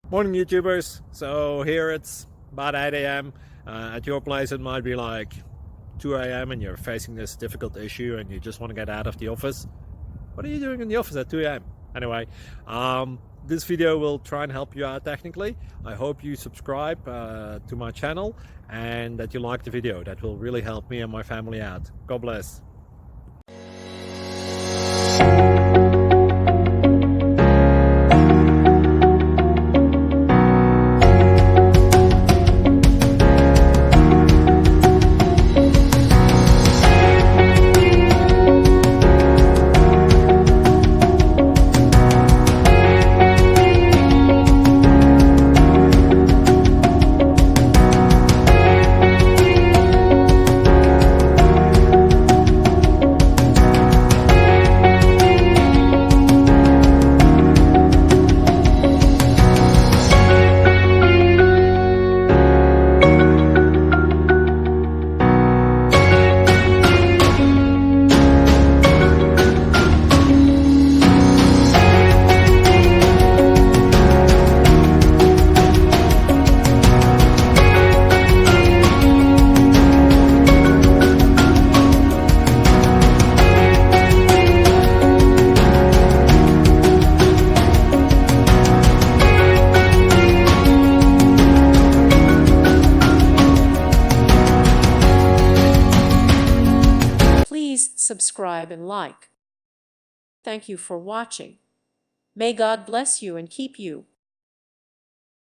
Morning YouTubers. So here it's about 8 a.m. At your place it might be like 2 a.m. and you're facing this difficult issue and you just want to get out of the office. What are you doing in the office at 2 a.m.? Anyway, this video will try and help you out technically. I hope you subscribe to my channel and that you like the video. That will really help me and my family out. God bless. Please subscribe and like. Thank you for watching. May God bless you and keep you.